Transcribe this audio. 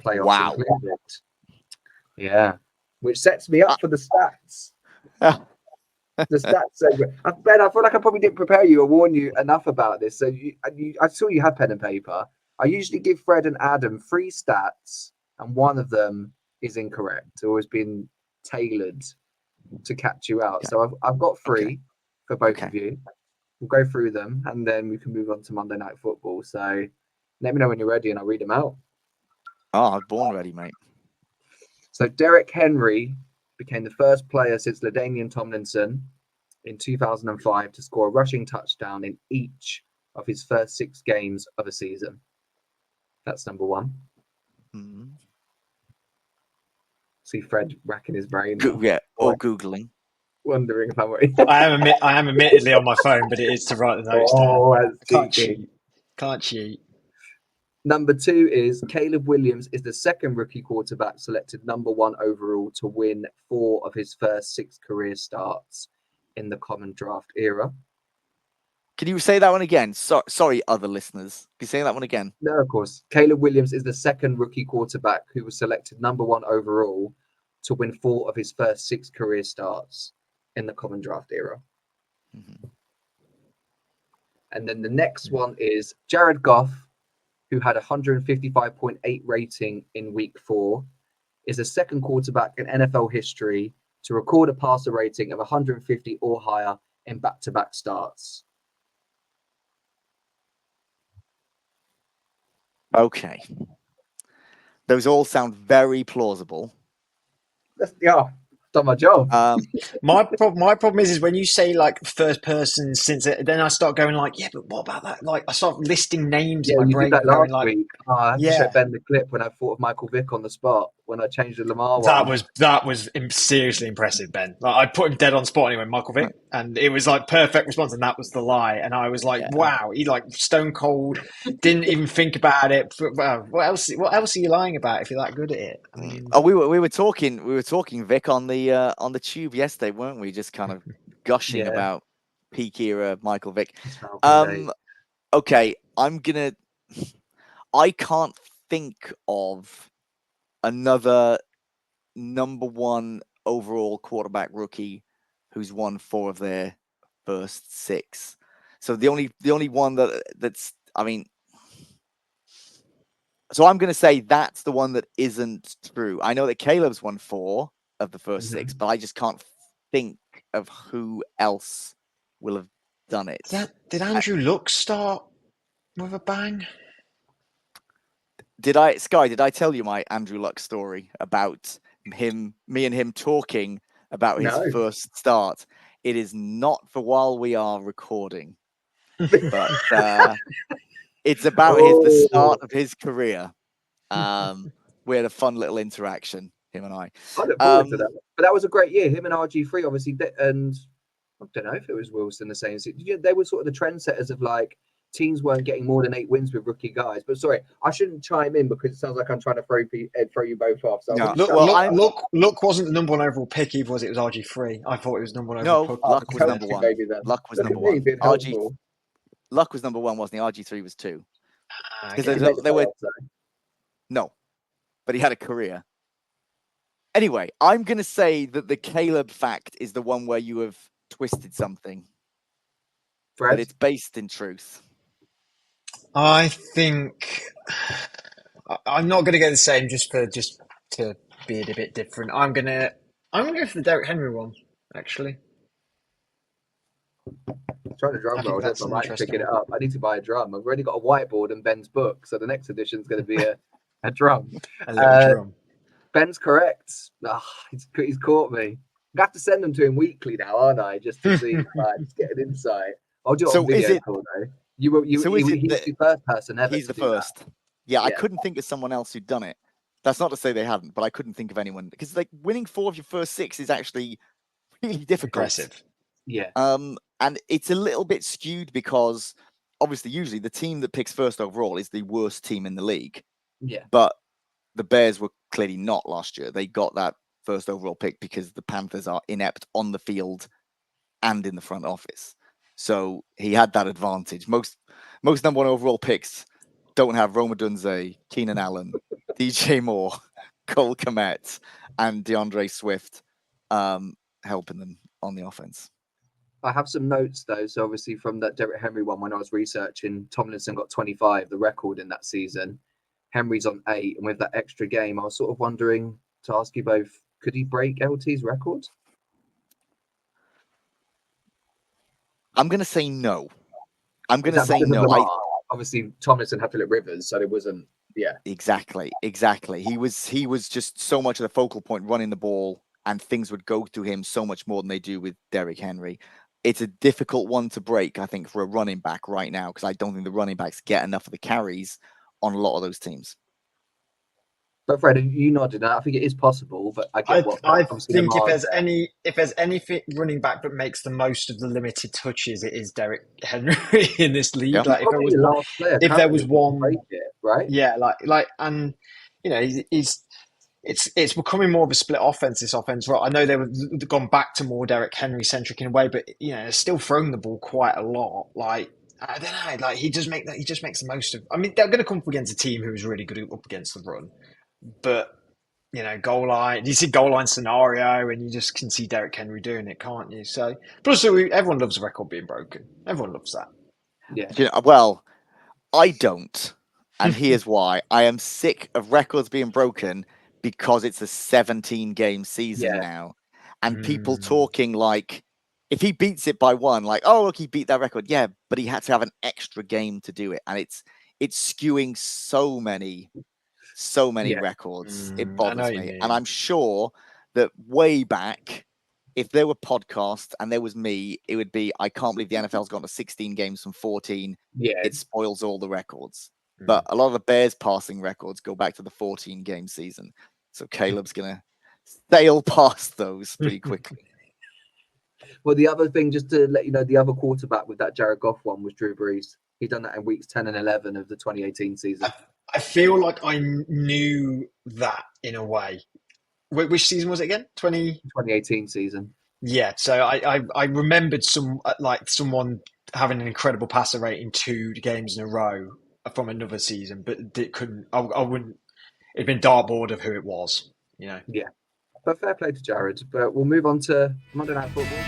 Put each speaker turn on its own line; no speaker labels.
playoffs
Wow.
included. Yeah, which sets me up for the stats. The stats segment. Ben, I feel like I probably didn't prepare you or warn you enough about this. So I saw you had pen and paper. I usually give Fred and Adam 3 stats, and one of them is incorrect or has been tailored to catch you out.
Okay.
So I've got 3 for both of
Okay.
you. We'll go through them, and then we can move on to Monday Night Football. So let me know when you're ready, and I'll read them out.
Oh, I'm born ready, mate.
So Derek Henry became the first player since LaDainian Tomlinson in 2005 to score a rushing touchdown in each of his first 6 games of a season. That's number 1.
Mm-hmm.
See Fred racking his brain.
Or Googling.
Wondering if I'm
I am admittedly on my phone, but it is to write the notes down.
Can't
cheat. Can't cheat.
Number 2 is Caleb Williams is the second rookie quarterback selected number 1 overall to win 4 of his first 6 career starts in the common draft era.
Can you say that one again? Sorry, other listeners. Can you say that one again?
No, of course. Caleb Williams is the second rookie quarterback who was selected number 1 overall to win 4 of his first 6 career starts in the common draft era.
Mm-hmm.
And then the next one is Jared Goff, who had 155.8 rating in week 4, is the second quarterback in NFL history to record a passer rating of 150 or higher in back-to-back starts.
Okay. Those all sound very plausible.
Done my job.
My problem is when you say like first person since it, then I start going like, yeah, but what about that? Like I start listing names in my
you
brain.
did that
going,
last
like,
week. I had to show Ben the clip when I thought of Michael Vick on the spot when I changed the Lamar one.
That was seriously impressive, Ben. Like, I put him dead on spot anyway, Michael Vick, and it was like perfect response, and that was the lie. And I was like, wow, he like stone cold, didn't even think about it. Wow, what else are you lying about if you're that good at it? I mean,
we were talking Vic on the tube yesterday, weren't we? Just kind of gushing about peak era Michael Vick. Okay, I can't think of another number 1 overall quarterback rookie who's won 4 of their first 6. So the only one that's I mean, so I'm going to say that's the one that isn't true. I know that Caleb's won 4 of the first 6, but I just can't think of who else will have done it.
Did Andrew Luck start with a bang?
Skye, did I tell you my Andrew Luck story about me and him talking about his first start? It is not for while we are recording, but it's about the start of his career. We had a fun little interaction, him and I.
I look forward to that. But that was a great year. Him and RG3, obviously, and I don't know if it was Wilson the same. They were sort of the trendsetters of like teams weren't getting more than 8 wins with rookie guys. But sorry, I shouldn't chime in because it sounds like I'm trying to throw you both off. So
no. Luck wasn't the number 1 overall pick either, was it? It was RG3. I thought it was number 1 overall pick.
Luck was number 1. Luck was number 1. Luck was number 1, wasn't he? RG3 was 2. Because there were no, but he had a career. Anyway, I'm going to say that the Caleb fact is the one where you have twisted something.
Fred?
But it's based in truth.
I think I'm not going to go the same just to be a bit different. I'm going to go for the Derek Henry one, actually.
I'm trying to drum roll. I might pick it up. I need to buy a drum. I've already got a whiteboard and Ben's book, so the next edition is going to be a drum.
A little drum.
Ben's correct. He's caught me. I have to send them to him weekly now, aren't I? Just to see, just get an insight. I'll do it on video call though. He's the first person ever.
He's the first. Yeah, I couldn't think of someone else who'd done it. That's not to say they hadn't, but I couldn't think of anyone because like winning 4 of your first 6 is actually really difficult.
Impressive.
Yeah.
And it's a little bit skewed because obviously usually the team that picks first overall is the worst team in the league.
Yeah.
But the Bears were clearly not last year. They got that first overall pick because the Panthers are inept on the field and in the front office. So he had that advantage. Most number 1 overall picks don't have Rome Odunze, Keenan Allen, DJ Moore, Cole Kmet, and DeAndre Swift helping them on the offense.
I have some notes though. So obviously from that Derrick Henry one, when I was researching, Tomlinson got 25, the record in that season. Henry's on 8, and with that extra game, I was sort of wondering to ask you both: could he break LT's record?
I'm going to say no. I'm going to say no.
Obviously, Tomlinson had Philip Rivers, so it wasn't. Yeah,
exactly. He was just so much of the focal point running the ball, and things would go to him so much more than they do with Derrick Henry. It's a difficult one to break, I think, for a running back right now, because I don't think the running backs get enough of the carries on a lot of those teams.
But Fred, you nodded. I think it is possible, but I think
if there's any running back that makes the most of the limited touches, it is Derrick Henry in this league.
Yeah.
Like if there was one,
break it, right?
Yeah, and it's becoming more of a split offense. This offense, right? I know they've gone back to more Derrick Henry centric in a way, but they're still throwing the ball quite a lot. Like I don't know, like he just makes the most of. I mean, they're going to come up against a team who is really good up against the run, but goal line. You see goal line scenario, and you just can see Derrick Henry doing it, can't you? So plus, everyone loves a record being broken. Everyone loves that.
Yeah.
Well, I don't. And here's why. I am sick of records being broken because it's a 17-game season now. And people talking like, if he beats it by 1, like, oh, look, he beat that record. Yeah, but he had to have an extra game to do it. And it's skewing so many records. It bothers me. And I'm sure that way back, if there were podcasts and there was me, it would be, I can't believe the NFL's gone to 16 games from 14.
Yeah.
It spoils all the records. But a lot of the Bears passing records go back to the 14-game season. So Caleb's going to sail past those pretty quickly.
Well, the other thing, just to let you know, the other quarterback with that Jared Goff one was Drew Brees. He done that in weeks 10 and 11 of the 2018 season.
I feel like I knew that in a way. Which season was it again?
2018 season.
Yeah, so I remembered someone having an incredible passer rate in 2 games in a row from another season, but it couldn't. I wouldn't. It'd been dartboard of who it was.
Yeah, but fair play to Jared. But we'll move on to Monday Night Football.